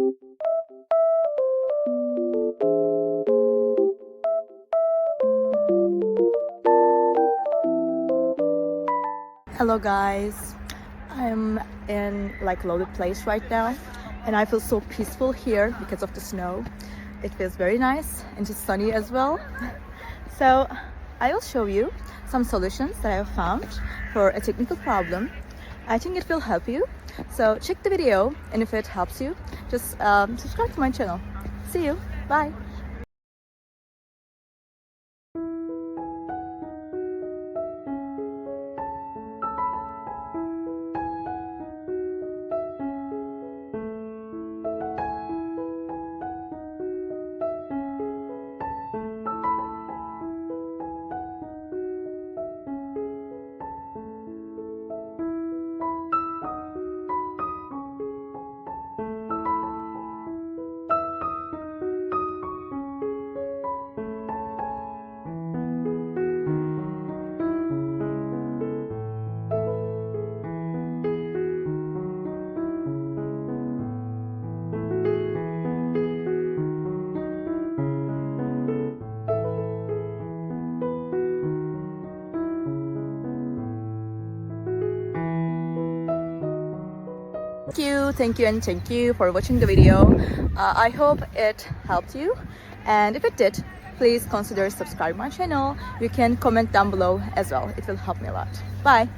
Hello guys, I'm in like loaded place right now and I feel so peaceful here because of the snow. It feels very nice and just sunny as well. So I will show you some solutions that I have found for a technical problem. I think it will help you. So check the video, and if it helps you, just subscribe to my channel. See you. Bye. Thank you for watching the video. I hope it helped you, and if it did, please consider subscribe my channel. You can comment down below as well. It will help me a lot. Bye.